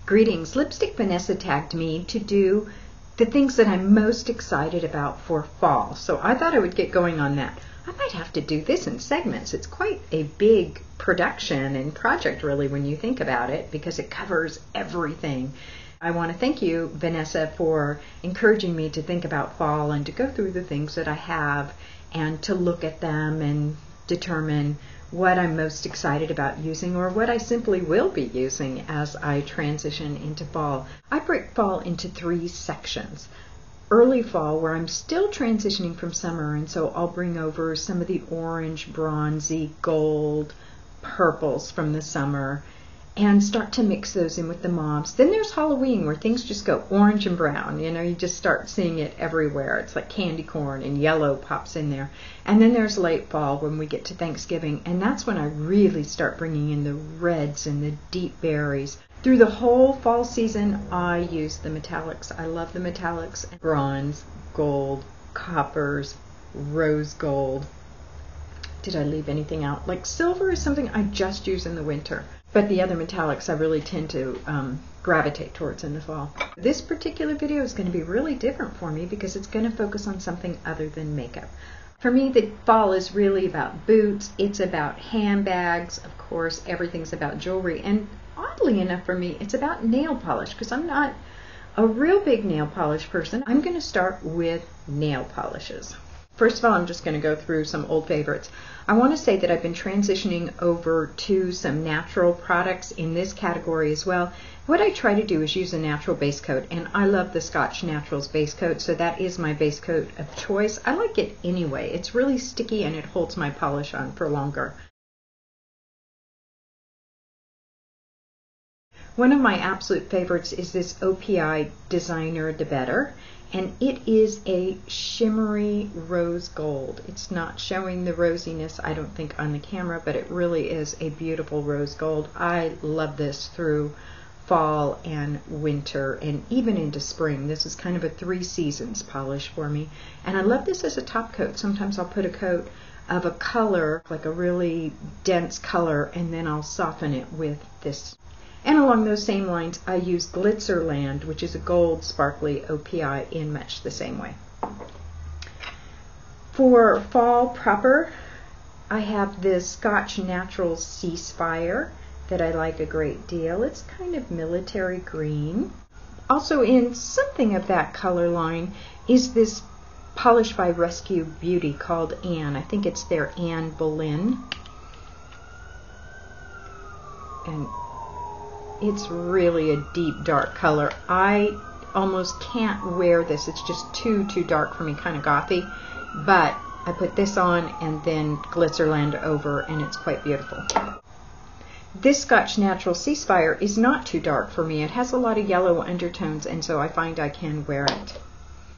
Greetings. Lipstick Vanessa tagged me to do the things that I'm most excited about for fall. So I thought I would get going on that. I might have to do this in segments. It's quite a big production and project really when you think about it because it covers everything. I want to thank you, Vanessa, for encouraging me to think about fall and to go through the things that I have and to look at them and determine what I'm most excited about using or what I simply will be using as I transition into fall. I break fall into 3 sections. Early fall, where I'm still transitioning from summer, and so I'll bring over some of the orange, bronzy, gold, purples from the summer and start to mix those in with the mauves. Then there's Halloween, where things just go orange and brown. You know, you just start seeing it everywhere. It's like candy corn, and yellow pops in there. And then there's late fall, when we get to Thanksgiving, and that's when I really start bringing in the reds and the deep berries. Through the whole fall season, I use the metallics. I love the metallics. Bronze, gold, coppers, rose gold. Did I leave anything out? Like silver is something I just use in the winter. But the other metallics I really tend to gravitate towards in the fall. This particular video is going to be really different for me because it's going to focus on something other than makeup. For me, the fall is really about boots. It's about handbags. Of course, everything's about jewelry. And oddly enough for me, it's about nail polish because I'm not a real big nail polish person. I'm going to start with nail polishes. First of all, I'm just going to go through some old favorites. I want to say that I've been transitioning over to some natural products in this category as well. What I try to do is use a natural base coat, and I love the Scotch Naturals base coat, so that is my base coat of choice. I like it anyway. It's really sticky and it holds my polish on for longer. One of my absolute favorites is this OPI Designer the Better, and it is a shimmery rose gold. It's not showing the rosiness, I don't think, on the camera, but it really is a beautiful rose gold. I love this through fall and winter and even into spring. This is kind of a 3 seasons polish for me, and I love this as a top coat. Sometimes I'll put a coat of a color, like a really dense color, and then I'll soften it with this. And along those same lines, I use Glitzerland, which is a gold sparkly OPI, in much the same way. For fall proper, I have this Scotch Naturals Ceasefire that I like a great deal. It's kind of military green. Also in something of that color line is this polish by Rescue Beauty called Anne. I think it's their Anne Boleyn. And it's really a deep dark color. I almost can't wear this. It's just too dark for me, kind of gothy. But I put this on and then Glitzerland over, and it's quite beautiful. This Scotch Natural Ceasefire is not too dark for me. It has a lot of yellow undertones, and so I find I can wear it.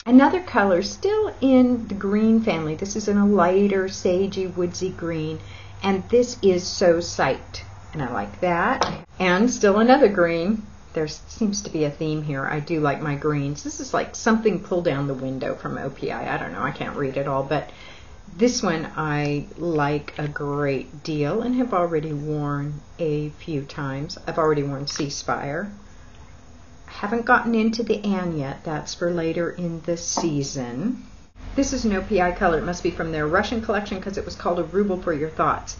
Another color still in the green family. This is in a lighter sagey woodsy green, and this is So Psyched. And I like that. And still another green. There seems to be a theme here. I do like my greens. This is like Something Pull Down the Window from OPI. I don't know. I can't read it all. But this one I like a great deal and have already worn a few times. I've already worn Ceasefire. I haven't gotten into the Anne yet. That's for later in the season. This is an OPI color. It must be from their Russian collection because it was called A Ruble for Your Thoughts.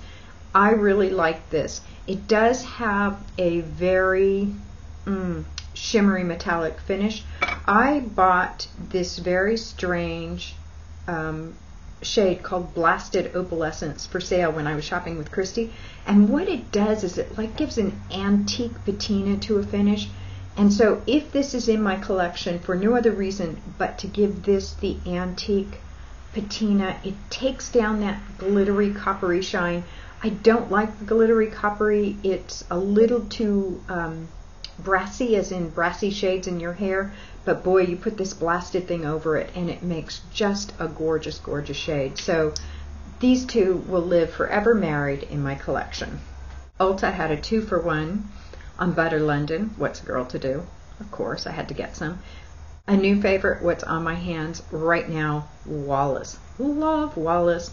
I really like this. It does have a very shimmery metallic finish. I bought this very strange shade called Blasted Opalescence for sale when I was shopping with Christy. And what it does is it like gives an antique patina to a finish. And so if this is in my collection for no other reason but to give this the antique patina, it takes down that glittery coppery shine. I don't like the glittery coppery. It's a little too brassy, as in brassy shades in your hair. But boy, you put this blasted thing over it and it makes just a gorgeous, gorgeous shade. So these two will live forever married in my collection. Ulta had a 2-for-1 on Butter London. What's a girl to do? Of course, I had to get some. A new favorite, what's on my hands right now, Wallace. Love Wallace.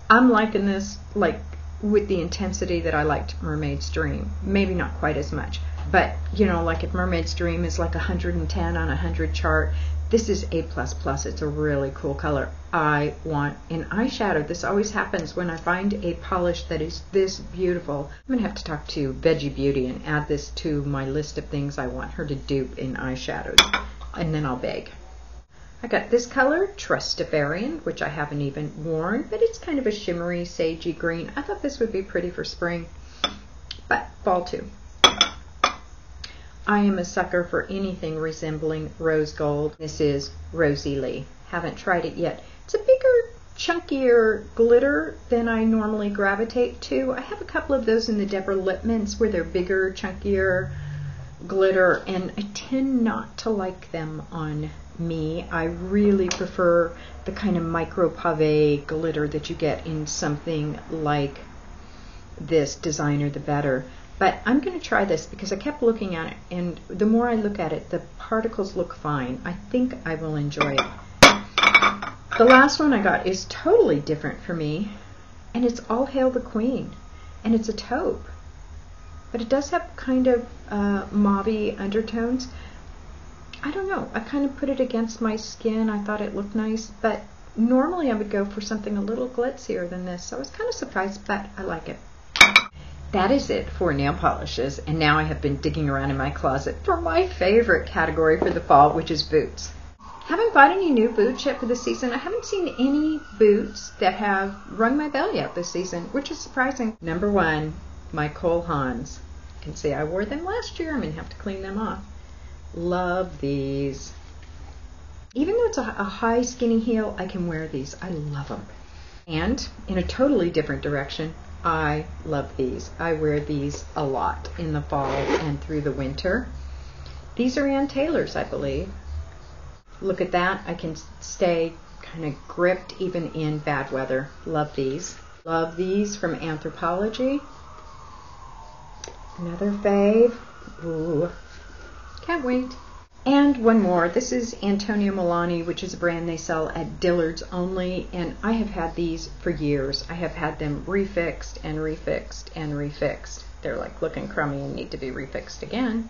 I'm liking this like with the intensity that I liked Mermaid's Dream. Maybe not quite as much, But, you know, like if Mermaid's Dream is like 110 on a 100 chart, this is A++. It's a really cool color. I want an eyeshadow. This always happens when I find a polish that is this beautiful. I'm going to have to talk to Veggie Beauty and add this to my list of things I want her to dupe in eyeshadows. And then I'll beg. I got this color, Trustafarian, which I haven't even worn, but it's kind of a shimmery, sagey green. I thought this would be pretty for spring, but fall too. I am a sucker for anything resembling rose gold. This is Rosie Lee. Haven't tried it yet. It's a bigger, chunkier glitter than I normally gravitate to. I have a couple of those in the Deborah Lip Mints where they're bigger, chunkier glitter, and I tend not to like them on me. I really prefer the kind of micro pave glitter that you get in something like this, Designer the Better. But I'm going to try this because I kept looking at it, and the more I look at it, the particles look fine. I think I will enjoy it. The last one I got is totally different for me, and it's All Hail the Queen, and it's a taupe. But it does have kind of mauve-y undertones. I don't know. I kind of put it against my skin. I thought it looked nice, but normally I would go for something a little glitzier than this, so I was kind of surprised, but I like it. That is it for nail polishes, and now I have been digging around in my closet for my favorite category for the fall, which is boots. Haven't bought any new boots yet for the season. I haven't seen any boots that have rung my bell yet this season, which is surprising. Number one, my Cole Haans. You can see I wore them last year. I'm going to have to clean them off. Love these. Even though it's a high skinny heel, I can wear these. I love them. And in a totally different direction, I love these. I wear these a lot in the fall and through the winter. These are Ann Taylor's, I believe. Look at that. I can stay kind of gripped even in bad weather. Love these. Love these from Anthropologie. Another fave. Ooh. Can't wait. And one more. This is Antonio Milani, which is a brand they sell at Dillard's only, and I have had these for years. I have had them refixed and refixed and refixed. They're like looking crummy and need to be refixed again.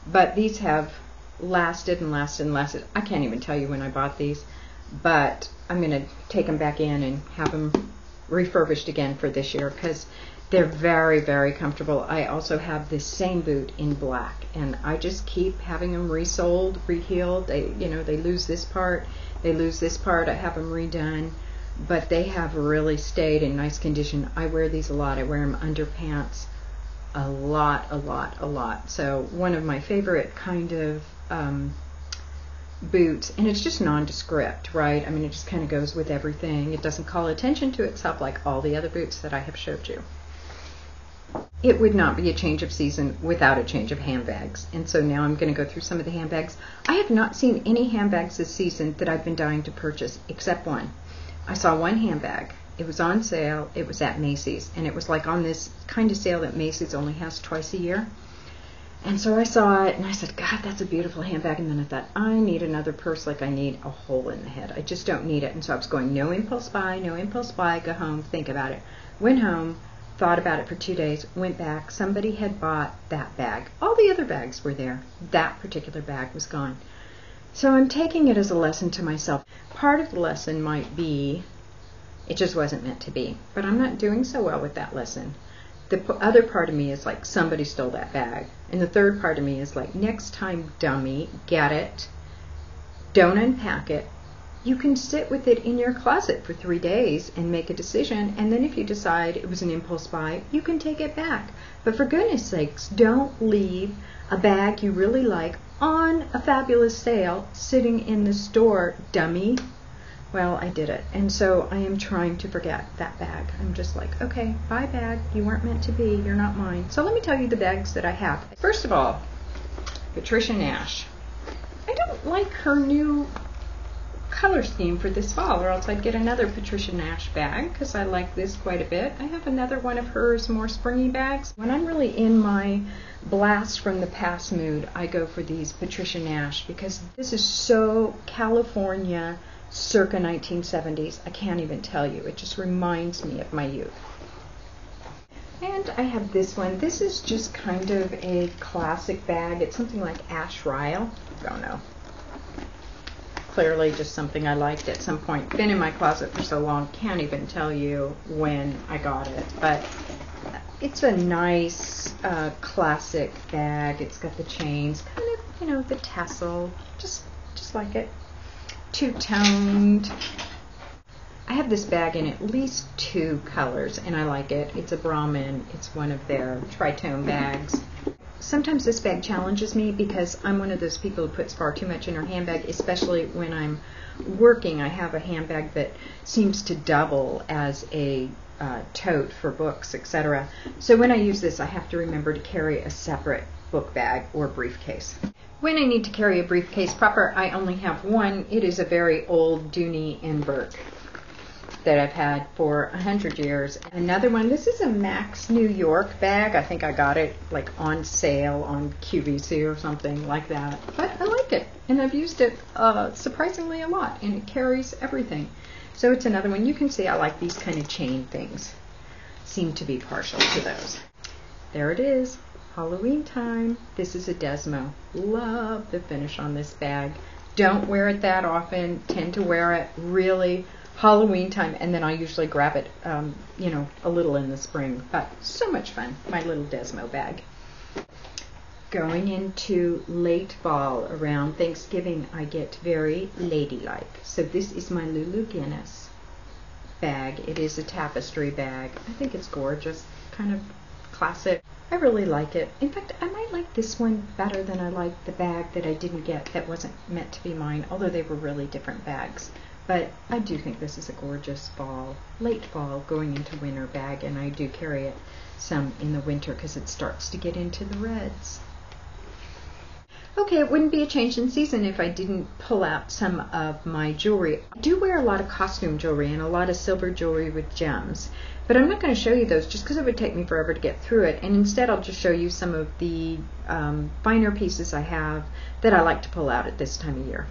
But these have lasted and lasted and lasted. I can't even tell you when I bought these, but I'm going to take them back in and have them refurbished again for this year because they're very, very comfortable. I also have this same boot in black, and I just keep having them resoled, rehealed. They lose this part, they lose this part. I have them redone, but they have really stayed in nice condition. I wear these a lot. I wear them under pants a lot. So one of my favorite kind of boots, and it's just nondescript, right? I mean, it just kind of goes with everything. It doesn't call attention to itself like all the other boots that I have showed you. It would not be a change of season without a change of handbags. And so now I'm going to go through some of the handbags. I have not seen any handbags this season that I've been dying to purchase, except one. I saw one handbag. It was on sale. It was at Macy's. And it was like on this kind of sale that Macy's only has twice a year. And so I saw it and I said, God, that's a beautiful handbag. And then I thought, I need another purse like I need a hole in the head. I just don't need it. And so I was going, no impulse buy, go home, think about it. Went home. Thought about it for 2 days, went back. Somebody had bought that bag. All the other bags were there. That particular bag was gone. So I'm taking it as a lesson to myself. Part of the lesson might be, it just wasn't meant to be. But I'm not doing so well with that lesson. The other part of me is like, somebody stole that bag. And the third part of me is like, next time, dummy, get it. Don't unpack it. You can sit with it in your closet for 3 days and make a decision, and then if you decide it was an impulse buy, you can take it back. But for goodness sakes, don't leave a bag you really like on a fabulous sale sitting in the store, dummy. Well, I did it, and so I am trying to forget that bag. I'm just like, okay, bye bag, you weren't meant to be, you're not mine. So let me tell you the bags that I have. First of all, Patricia Nash. I don't like her new color scheme for this fall, or else I'd get another Patricia Nash bag because I like this quite a bit. I have another one of hers more springy bags. When I'm really in my blast from the past mood, I go for these Patricia Nash because this is so California circa 1970s. I can't even tell you. It just reminds me of my youth. And I have this one. This is just kind of a classic bag. It's something like Ash Ryle. Don't know. Clearly just something I liked at some point. Been in my closet for so long, can't even tell you when I got it. But it's a nice classic bag. It's got the chains, kind of, you know, the tassel. Just like it. Two-toned. I have this bag in at least 2 colors, and I like it. It's a Brahmin. It's one of their tritone bags. Sometimes this bag challenges me because I'm one of those people who puts far too much in her handbag, especially when I'm working. I have a handbag that seems to double as a tote for books, etc. So when I use this, I have to remember to carry a separate book bag or briefcase. When I need to carry a briefcase proper, I only have one. It is a very old Dooney & Bourke that I've had for 100 years. Another one, this is a Max New York bag. I think I got it like on sale on QVC or something like that. But I like it, and I've used it surprisingly a lot, and it carries everything. So it's another one. You can see I like these kind of chain things. Seem to be partial to those. There it is, Halloween time. This is a Desmo. Love the finish on this bag. Don't wear it that often, tend to wear it really Halloween time, and then I usually grab it, you know, a little in the spring. But so much fun, my little Desmo bag. Going into late fall, around Thanksgiving, I get very ladylike. So this is my Lulu Guinness bag. It is a tapestry bag. I think it's gorgeous, kind of classic. I really like it. In fact, I might like this one better than I like the bag that I didn't get that wasn't meant to be mine, although they were really different bags. But I do think this is a gorgeous fall, late fall, going into winter bag, and I do carry it some in the winter because it starts to get into the reds. Okay, it wouldn't be a change in season if I didn't pull out some of my jewelry. I do wear a lot of costume jewelry and a lot of silver jewelry with gems, but I'm not going to show you those just because it would take me forever to get through it, and instead I'll just show you some of the finer pieces I have that I like to pull out at this time of year.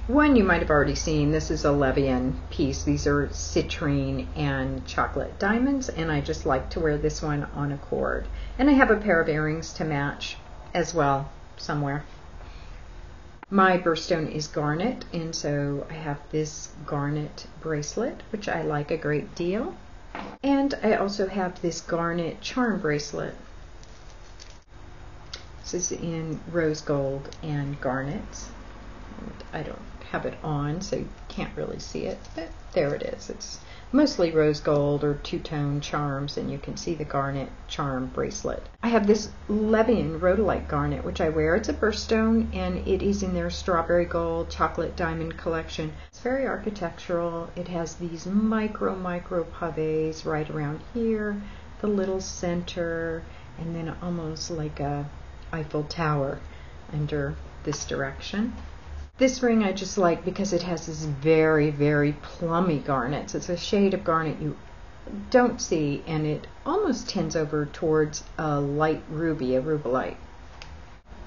One you might have already seen. This is a Levian piece. These are citrine and chocolate diamonds, and I just like to wear this one on a cord. And I have a pair of earrings to match as well somewhere. My birthstone is garnet, and so I have this garnet bracelet, which I like a great deal. And I also have this garnet charm bracelet. This is in rose gold and garnets. And I don't have it on, so you can't really see it, but there it is. It's mostly rose gold or two-tone charms, and you can see the garnet charm bracelet. I have this Levian rhodolite garnet, which I wear. It's a birthstone, and it is in their strawberry gold chocolate diamond collection. It's very architectural. It has these micro pavés right around here, the little center, and then almost like a Eiffel Tower under this direction. This ring I just like because it has this very, very plummy garnet. So it's a shade of garnet you don't see, and it almost tends over towards a light ruby, a rubellite.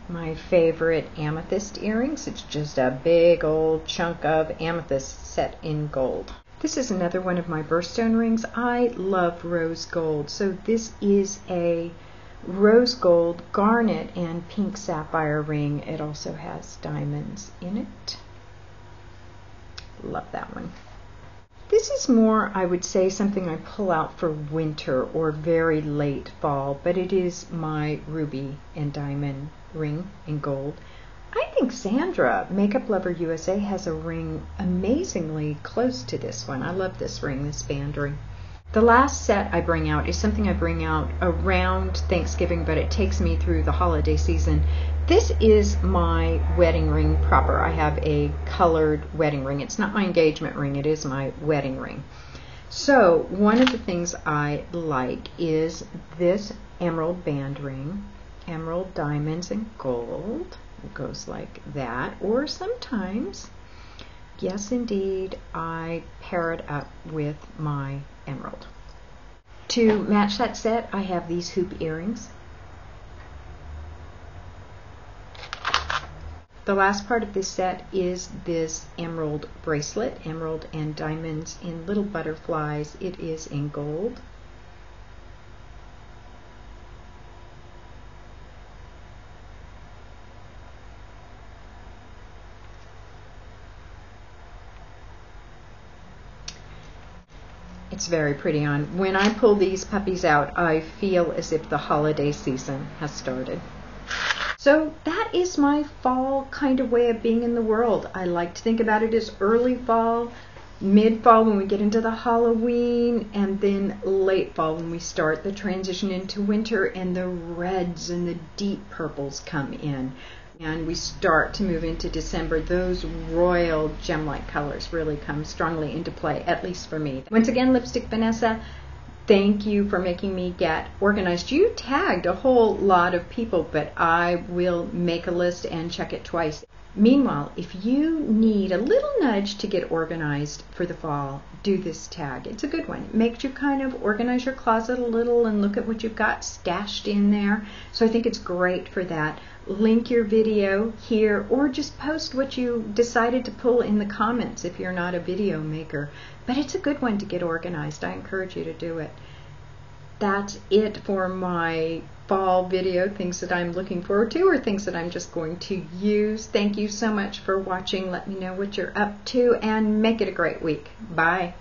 My favorite amethyst earrings. It's just a big old chunk of amethyst set in gold. This is another one of my birthstone rings. I love rose gold, so this is a rose gold, garnet, and pink sapphire ring. It also has diamonds in it. Love that one. This is more, I would say, something I pull out for winter or very late fall, but it is my ruby and diamond ring in gold. I think Sandra, Makeup Lover USA, has a ring amazingly close to this one. I love this ring, this band ring. The last set I bring out is something I bring out around Thanksgiving, but it takes me through the holiday season. This is my wedding ring proper. I have a colored wedding ring. It's not my engagement ring, it is my wedding ring. So one of the things I like is this emerald band ring, emerald diamonds and gold. It goes like that, or sometimes, yes indeed, I pair it up with my emerald. To match that set, I have these hoop earrings. The last part of this set is this emerald bracelet, emerald and diamonds in little butterflies. It is in gold. It's very pretty on. When I pull these puppies out, I feel as if the holiday season has started. So that is my fall kind of way of being in the world. I like to think about it as early fall, mid-fall when we get into the Halloween, and then late fall when we start the transition into winter and the reds and the deep purples come in. And we start to move into December. Those royal gem-like colors really come strongly into play, at least for me. Once again, Lipstick Vanessa, thank you for making me get organized. You tagged a whole lot of people, but I will make a list and check it twice. Meanwhile, if you need a little nudge to get organized for the fall, do this tag. It's a good one. It makes you kind of organize your closet a little and look at what you've got stashed in there. So I think it's great for that. Link your video here, or just post what you decided to pull in the comments if you're not a video maker. But it's a good one to get organized. I encourage you to do it. That's it for my fall video, things that I'm looking forward to or things that I'm just going to use. Thank you so much for watching. Let me know what you're up to and make it a great week. Bye.